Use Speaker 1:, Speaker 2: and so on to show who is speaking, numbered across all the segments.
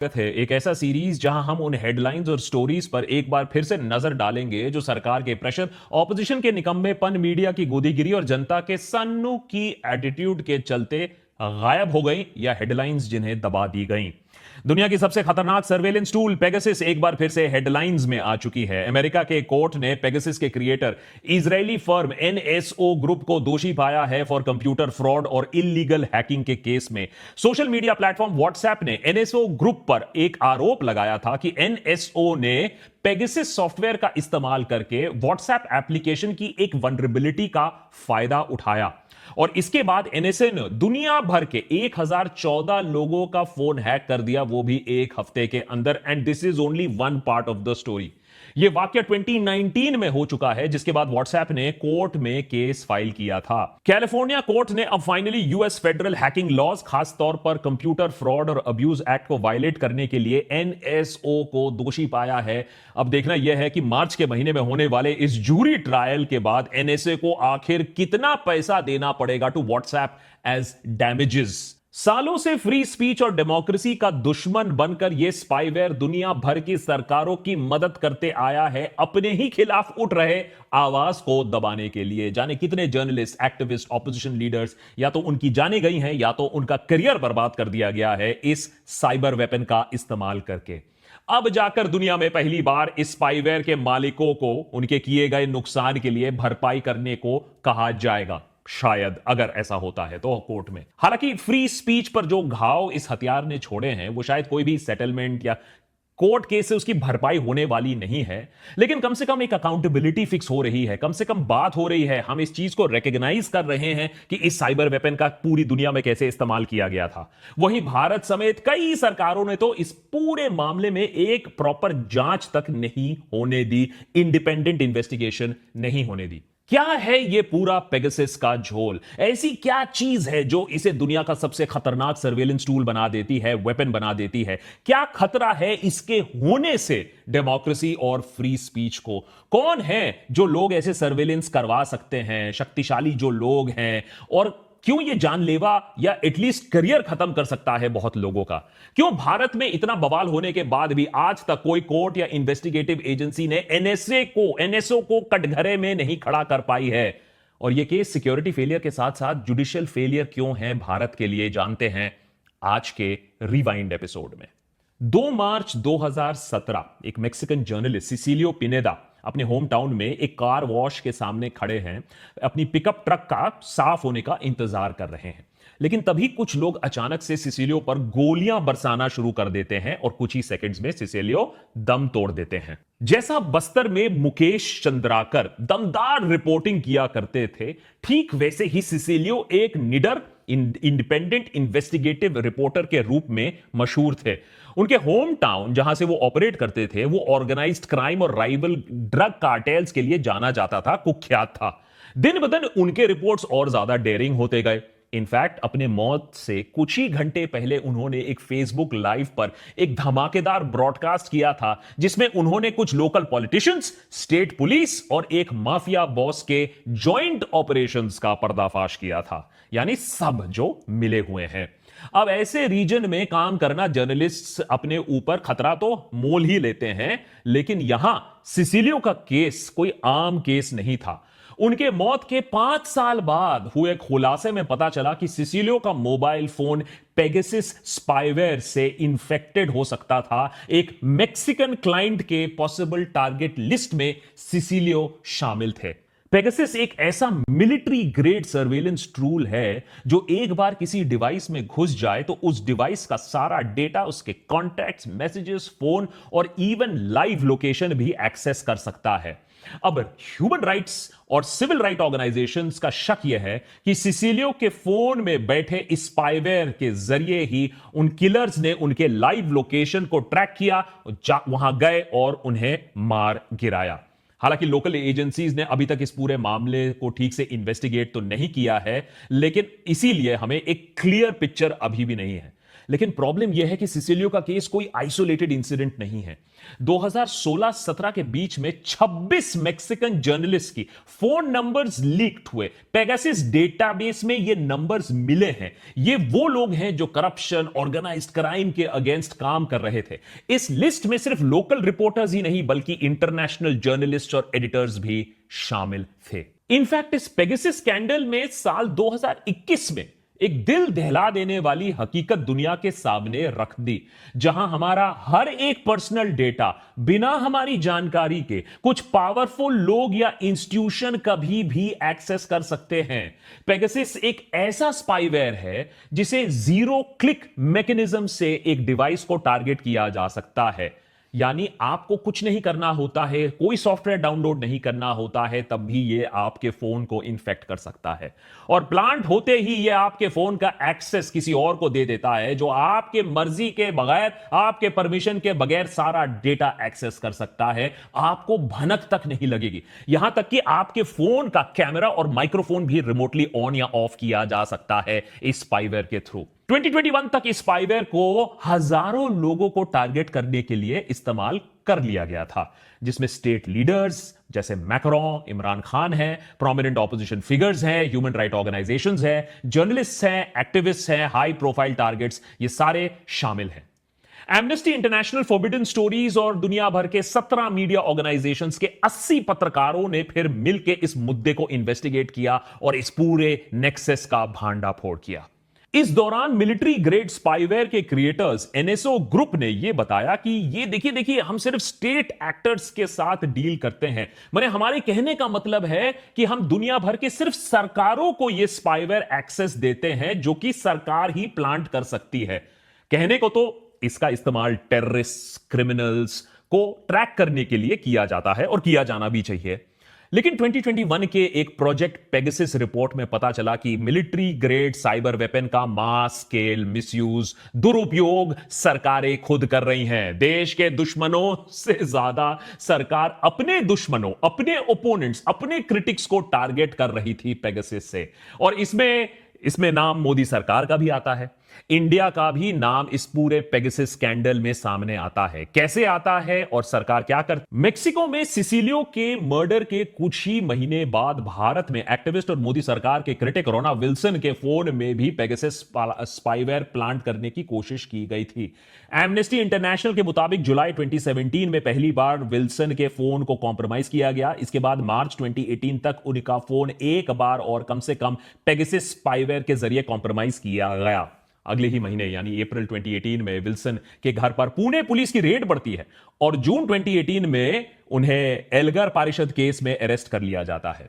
Speaker 1: है एक ऐसा सीरीज जहां हम उन हेडलाइंस और स्टोरीज पर एक बार फिर से नजर डालेंगे जो सरकार के प्रेशर, ऑपोजिशन के निकम्मेपन, मीडिया की गोदीगिरी और जनता के सन्नू की एटीट्यूड के चलते गायब हो गई या हेडलाइंस जिन्हें दबा दी गई। दुनिया की सबसे खतरनाक सर्वेलेंस टूल पेगासस एक बार फिर से हेडलाइंस में आ चुकी है। अमेरिका के कोर्ट ने पेगासस के creator Israeli firm NSO group को दोषी पाया है फॉर कंप्यूटर फ्रॉड और इलीगल हैकिंग के केस में। सोशल मीडिया प्लेटफॉर्म व्हाट्सएप ने एनएसओ ग्रुप पर एक आरोप लगाया था कि एनएसओ ने पेगासस सॉफ्टवेयर का इस्तेमाल करके व्हाट्सएप एप्लीकेशन की एक वनरेबिलिटी का फायदा उठाया और इसके बाद एनएसए ने दुनिया भर के 1014 लोगों का फोन हैक कर दिया, वो भी एक हफ्ते के अंदर। And this is only one part of the story. यह वाक्य 2019 में हो चुका है, जिसके बाद व्हाट्सएप ने कोर्ट में केस फाइल किया था। कैलिफोर्निया कोर्ट ने अब finally US federal hacking laws, खास तौर पर कंप्यूटर फ्रॉड और अब्यूज एक्ट को वायलेट करने के लिए एनएसओ को दोषी पाया है। अब देखना यह है कि मार्च के महीने में होने वाले इस जूरी ट्रायल के बाद एनएसए को आखिर कितना पैसा देना पड़ेगा टू व्हाट्सएप एज डैमेजेस। सालों से फ्री स्पीच और डेमोक्रेसी का दुश्मन बनकर यह स्पाईवेयर दुनिया भर की सरकारों की मदद करते आया है अपने ही खिलाफ उठ रहे आवाज को दबाने के लिए। जाने कितने जर्नलिस्ट, एक्टिविस्ट, ऑपोजिशन लीडर्स या तो उनकी जाने गई हैं या तो उनका करियर बर्बाद कर दिया गया है इस साइबर वेपन का इस्तेमाल करके। अब जाकर दुनिया में पहली बार इस स्पाईवेयर के मालिकों को उनके किए गए नुकसान के लिए भरपाई करने को कहा जाएगा, शायद, अगर ऐसा होता है तो कोर्ट में। हालांकि फ्री स्पीच पर जो घाव इस हथियार ने छोड़े हैं वो शायद कोई भी सेटलमेंट या कोर्ट केस से उसकी भरपाई होने वाली नहीं है, लेकिन कम से कम एक अकाउंटेबिलिटी फिक्स हो रही है, कम से कम बात हो रही है। हम इस चीज को रिकॉग्नाइज कर रहे हैं कि इस साइबर वेपन का पूरी दुनिया में कैसे इस्तेमाल किया गया था। वहीं भारत समेत कई सरकारों ने तो इस पूरे मामले में एक प्रॉपर जांच तक नहीं होने दी, इंडिपेंडेंट इन्वेस्टिगेशन नहीं होने दी। क्या है ये पूरा पेगासस का झोल? ऐसी क्या चीज है जो इसे दुनिया का सबसे खतरनाक सर्वेलेंस टूल बना देती है, वेपन बना देती है? क्या खतरा है इसके होने से डेमोक्रेसी और फ्री स्पीच को? कौन है जो लोग ऐसे सर्वेलेंस करवा सकते हैं, शक्तिशाली जो लोग हैं? और क्यों ये जानलेवा या एटलीस्ट करियर खत्म कर सकता है बहुत लोगों का? क्यों भारत में इतना बवाल होने के बाद भी आज तक कोई कोर्ट या इन्वेस्टिगेटिव एजेंसी ने एनएसओ को कटघरे में नहीं खड़ा कर पाई है? और ये केस सिक्योरिटी फेलियर के साथ साथ जुडिशियल फेलियर क्यों है भारत के लिए, जानते हैं आज के रिवाइंड एपिसोड में। 2 मार्च 2017 एक मेक्सिकन जर्नलिस्ट सिसिलियो पिनेदा अपने होम टाउन में एक कार वॉश के सामने खड़े हैं, अपनी पिकअप ट्रक का साफ होने का इंतजार कर रहे हैं। लेकिन तभी कुछ लोग अचानक से सिसिलियो पर गोलियां बरसाना शुरू कर देते हैं और कुछ ही सेकंड्स में सिसिलियो दम तोड़ देते हैं। जैसा बस्तर में मुकेश चंद्राकर दमदार रिपोर्टिंग किया करते थे, ठीक वैसे ही सिसिलियो एक निडर इंडिपेंडेंट इन्वेस्टिगेटिव रिपोर्टर के रूप में मशहूर थे। उनके होम टाउन जहां से वो ऑपरेट करते थे वो ऑर्गेनाइज्ड क्राइम और राइवल ड्रग कार्टेल्स के लिए जाना जाता था, कुख्यात था। दिन ब दिन उनके रिपोर्ट्स और ज्यादा डेयरिंग होते गए। इनफैक्ट अपने मौत से कुछ ही घंटे पहले उन्होंने एक फेसबुक लाइव पर एक धमाकेदार ब्रॉडकास्ट किया था जिसमें उन्होंने कुछ लोकल पॉलिटिशियंस, स्टेट पुलिस और एक माफिया बॉस के जॉइंट ऑपरेशंस का पर्दाफाश किया था, यानी सब जो मिले हुए हैं। अब ऐसे रीजन में काम करना जर्नलिस्ट अपने ऊपर खतरा तो मोल ही लेते हैं, लेकिन यहां सिसिलियो का केस कोई आम केस नहीं था। उनके मौत के 5 साल बाद हुए खुलासे में पता चला कि सिसिलियो का मोबाइल फोन पेगासस स्पाईवेयर से इंफेक्टेड हो सकता था। एक मेक्सिकन क्लाइंट के पॉसिबल टारगेट लिस्ट में सिसिलियो शामिल थे। पेगासस एक ऐसा मिलिट्री ग्रेड सर्वेलेंस टूल है जो एक बार किसी डिवाइस में घुस जाए तो उस डिवाइस का सारा डेटा, उसके कॉन्टैक्ट्स, मैसेजेस, फोन और इवन लाइव लोकेशन भी एक्सेस कर सकता है। अब ह्यूमन राइट्स और सिविल राइट ऑर्गेनाइजेशंस का शक यह है कि सिसिलियो के फोन में बैठे स्पाईवेयर के जरिए ही उन किलर्स ने उनके लाइव लोकेशन को ट्रैक किया, वहां गए और उन्हें मार गिराया। हालांकि लोकल एजेंसीज ने अभी तक इस पूरे मामले को ठीक से इन्वेस्टिगेट तो नहीं किया है, लेकिन इसीलिए हमें एक क्लियर पिक्चर अभी भी नहीं है। लेकिन प्रॉब्लम यह है कि सिसिलियो का केस कोई आइसोलेटेड इंसिडेंट नहीं है। 2016-17 के बीच में 26 मैक्सिकन जर्नलिस्ट की फोन नंबर्स लीक्ड हुए। पेगासस डेटाबेस में ये नंबर्स मिले हैं। ये वो लोग हैं जो करप्शन, ऑर्गेनाइज्ड क्राइम के अगेंस्ट काम कर रहे थे। इस लिस्ट में सिर्फ लोकल रिपोर्टर्स ही नहीं बल्कि इंटरनेशनल जर्नलिस्ट और एडिटर्स भी शामिल थे। इनफैक्ट इस पेगासस स्कैंडल में साल 2021 में एक दिल दहला देने वाली हकीकत दुनिया के सामने रख दी, जहां हमारा हर एक पर्सनल डेटा बिना हमारी जानकारी के कुछ पावरफुल लोग या इंस्टीट्यूशन कभी भी एक्सेस कर सकते हैं। पेगासस एक ऐसा स्पाईवेयर है जिसे जीरो क्लिक मैकेनिज्म से एक डिवाइस को टारगेट किया जा सकता है। यानी आपको कुछ नहीं करना होता है, कोई सॉफ्टवेयर डाउनलोड नहीं करना होता है, तब भी ये आपके फोन को इन्फेक्ट कर सकता है। और प्लांट होते ही ये आपके फोन का एक्सेस किसी और को दे देता है जो आपके मर्जी के बगैर, आपके परमिशन के बगैर सारा डेटा एक्सेस कर सकता है। आपको भनक तक नहीं लगेगी। यहां तक कि आपके फोन का कैमरा और माइक्रोफोन भी रिमोटली ऑन या ऑफ किया जा सकता है इस स्पाईवेयर के थ्रू। 2021 तक इस स्पाईवेयर को हजारों लोगों को टारगेट करने के लिए इस्तेमाल कर लिया गया था, जिसमें स्टेट लीडर्स जैसे मैक्रोन, इमरान खान हैं, प्रोमिनेंट ऑपोजिशन फिगर्स हैं, ह्यूमन राइट ऑर्गेनाइजेशंस हैं, जर्नलिस्ट्स हैं, एक्टिविस्ट्स हैं, हाई प्रोफाइल टारगेट्स, ये सारे शामिल हैं। एमनेस्टी इंटरनेशनल, फॉरबिडन स्टोरीज और दुनिया भर के 17 मीडिया ऑर्गेनाइजेशंस के 80 पत्रकारों ने फिर मिलकर इस मुद्दे को इन्वेस्टिगेट किया और इस पूरे नेक्सस का भांडाफोड़ किया। इस दौरान मिलिट्री ग्रेड स्पाईवेयर के क्रिएटर्स एनएसओ ग्रुप ने यह बताया कि ये देखिए हम सिर्फ स्टेट एक्टर्स के साथ डील करते हैं। माने हमारे कहने का मतलब है कि हम दुनिया भर के सिर्फ सरकारों को यह स्पाईवेयर एक्सेस देते हैं जो कि सरकार ही प्लांट कर सकती है। कहने को तो इसका इस्तेमाल टेररिस्ट, क्रिमिनल्स को ट्रैक करने के लिए किया जाता है और किया जाना भी चाहिए, लेकिन 2021 के एक प्रोजेक्ट पेगासस रिपोर्ट में पता चला कि मिलिट्री ग्रेड साइबर वेपन का मास स्केल मिसयूज, दुरुपयोग सरकारें खुद कर रही हैं। देश के दुश्मनों से ज्यादा सरकार अपने दुश्मनों, अपने ओपोनेंट्स, अपने क्रिटिक्स को टारगेट कर रही थी पेगासस से। और इसमें नाम मोदी सरकार का भी आता है, इंडिया का भी नाम इस पूरे पेगासस स्कैंडल में सामने आता है। कैसे आता है और सरकार क्या करती? मैक्सिको में सिसिलियो के मर्डर के कुछ ही महीने बाद भारत में एक्टिविस्ट और मोदी सरकार के क्रिटिक रोना विल्सन के फोन में भी पेगासस स्पाईवेयर प्लांट करने की कोशिश की गई थी। एमनेस्टी इंटरनेशनल के मुताबिक जुलाई 2017 में पहली बार विल्सन के फोन को कॉम्प्रोमाइज किया गया। इसके बाद मार्च 2018 तक उनका फोन एक बार और कम से कम पेगासस स्पाईवेयर के जरिए कॉम्प्रोमाइज किया गया। अगले ही महीने यानी अप्रैल 2018 में विल्सन के घर पर पुणे पुलिस की रेड पड़ती है और जून 2018 में उन्हें एल्गर पारिषद केस में अरेस्ट कर लिया जाता है।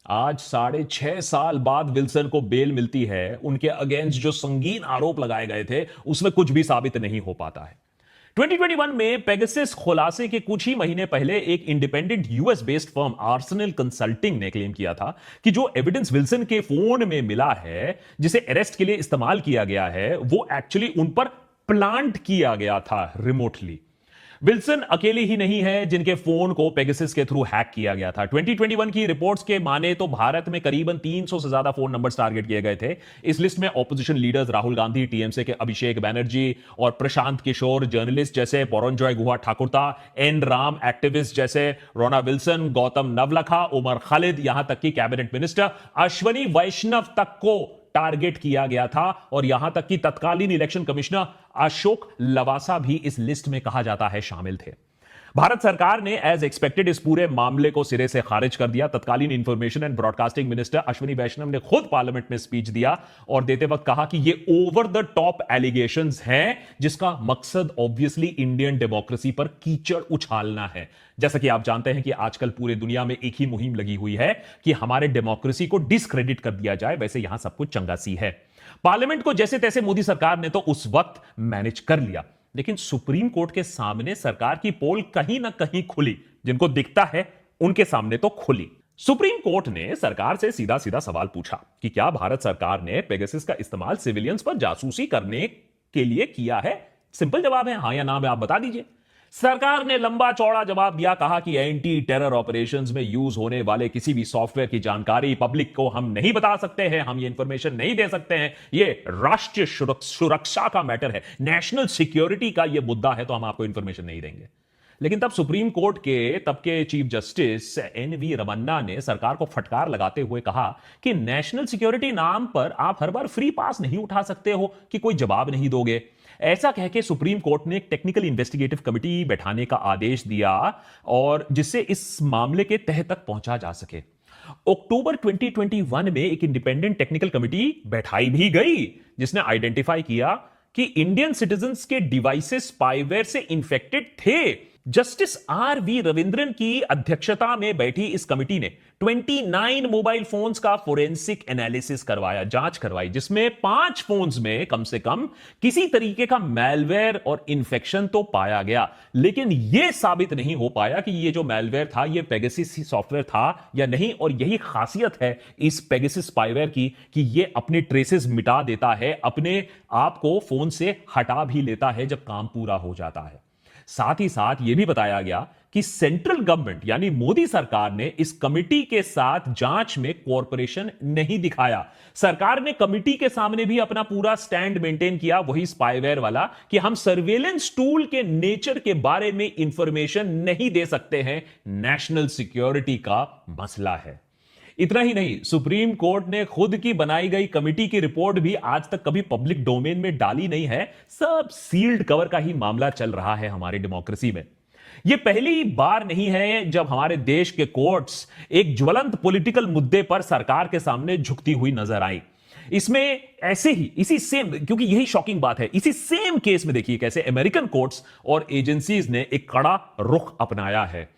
Speaker 1: आज 6.5 साल बाद विल्सन को बेल मिलती है। उनके अगेंस्ट जो संगीन आरोप लगाए गए थे उसमें कुछ भी साबित नहीं हो पाता है। 2021 में पेगासस खुलासे के कुछ ही महीने पहले एक independent US based firm Arsenal consulting ने क्लेम किया था कि जो एविडेंस विल्सन के फोन में मिला है, जिसे अरेस्ट के लिए इस्तेमाल किया गया है, वो एक्चुअली उन पर प्लांट किया गया था रिमोटली। विल्सन अकेले ही नहीं है जिनके फोन को पेगासस के थ्रू हैक किया गया था। 2021 की रिपोर्ट्स के माने तो भारत में करीबन 300 से ज्यादा फोन नंबर्स टारगेट किए गए थे। इस लिस्ट में opposition leaders Rahul Gandhi, TMC के अभिषेक बैनर्जी और प्रशांत किशोर, जर्नलिस्ट जैसे पौरंजॉय गुहा ठाकुरता, एन राम, एक्टिविस्ट जैसे रोना विल्सन, गौतम नवलखा, उमर खालिद, यहां तक कि कैबिनेट मिनिस्टर अश्वनी वैष्णव तक को टारगेट किया गया था। और यहां तक कि तत्कालीन इलेक्शन कमिश्नर अशोक लवासा भी इस लिस्ट में कहा जाता है शामिल थे। भारत सरकार ने एज एक्सपेक्टेड इस पूरे मामले को सिरे से खारिज कर दिया। तत्कालीन information and broadcasting minister Ashwini Vaishnaw ने खुद पार्लियामेंट में स्पीच दिया और देते वक्त कहा कि ये ओवर द टॉप एलिगेशंस हैं जिसका मकसद ऑब्वियसली इंडियन डेमोक्रेसी पर कीचड़ उछालना है। जैसा कि आप जानते हैं कि आजकल पूरे दुनिया में एक ही मुहिम लगी हुई है कि हमारे डेमोक्रेसी को डिस्क्रेडिट कर दिया जाए। वैसे यहां सब कुछ चंगा सी है। पार्लियामेंट को जैसे तैसे मोदी सरकार ने तो उस वक्त मैनेज कर लिया, लेकिन सुप्रीम कोर्ट के सामने सरकार की पोल कहीं ना कहीं खुली। जिनको दिखता है उनके सामने तो खुली। सुप्रीम कोर्ट ने सरकार से सीधा सीधा सवाल पूछा कि क्या भारत सरकार ने पेगासस का इस्तेमाल सिविलियंस पर जासूसी करने के लिए किया है? सिंपल जवाब है हां या ना में, आप बता दीजिए। सरकार ने लंबा चौड़ा जवाब दिया, कहा कि एंटी टेरर ऑपरेशंस में यूज होने वाले किसी भी सॉफ्टवेयर की जानकारी पब्लिक को हम नहीं बता सकते हैं, हम ये इंफॉर्मेशन नहीं दे सकते हैं, ये राष्ट्रीय सुरक्षा का मैटर है, नेशनल सिक्योरिटी का ये मुद्दा है, तो हम आपको इंफॉर्मेशन नहीं देंगे। लेकिन तब सुप्रीम कोर्ट के तब के चीफ जस्टिस एन.वी. रमन्ना ने सरकार को फटकार लगाते हुए कहा कि नेशनल सिक्योरिटी नाम पर आप हर बार फ्री पास नहीं उठा सकते हो कि कोई जवाब नहीं दोगे। ऐसा कह के सुप्रीम कोर्ट ने एक टेक्निकल इन्वेस्टिगेटिव कमेटी बैठाने का आदेश दिया, और जिससे इस मामले के तह तक पहुंचा जा सके। अक्टूबर 2021 में एक इंडिपेंडेंट टेक्निकल कमेटी बैठाई भी गई, जिसने आइडेंटिफाई किया कि इंडियन सिटीजन्स के डिवाइसेस स्पाईवेयर से इंफेक्टेड थे। Justice R V. रविंद्रन की अध्यक्षता में बैठी इस कमिटी ने 29 मोबाइल फोन्स का फोरेंसिक एनालिसिस करवाया, जांच करवाई, जिसमें 5 फोन्स में कम से कम किसी तरीके का मैलवेयर और इन्फेक्शन तो पाया गया। लेकिन यह साबित नहीं हो पाया कि यह जो मैलवेयर था यह पेगासस सॉफ्टवेयर था या नहीं। और यही खासियत है इस पेगासस स्पाईवेयर की कि यह अपने ट्रेसेस मिटा देता है, अपने आप को फोन से हटा भी लेता है जब काम पूरा हो जाता है। साथ ही साथ यह भी बताया गया कि सेंट्रल गवर्नमेंट यानी मोदी सरकार ने इस कमिटी के साथ जांच में कोऑपरेशन नहीं दिखाया। सरकार ने कमिटी के सामने भी अपना पूरा स्टैंड मेंटेन किया, वही स्पाईवेयर वाला, कि हम सर्वेलेंस टूल के नेचर के बारे में इंफॉर्मेशन नहीं दे सकते हैं, नेशनल सिक्योरिटी का मसला है। इतना ही नहीं, सुप्रीम कोर्ट ने खुद की बनाई गई कमिटी की रिपोर्ट भी आज तक कभी पब्लिक डोमेन में डाली नहीं है। सब सील्ड कवर का ही मामला चल रहा है हमारी डेमोक्रेसी में। यह पहली बार नहीं है जब हमारे देश के कोर्ट्स एक ज्वलंत पॉलिटिकल मुद्दे पर सरकार के सामने झुकती हुई नजर आई। इसमें ऐसे ही इसी सेम, क्योंकि यही शॉकिंग बात है, इसी सेम केस में देखिए कैसे अमेरिकन कोर्ट्स और एजेंसीज ने एक कड़ा रुख अपनाया है।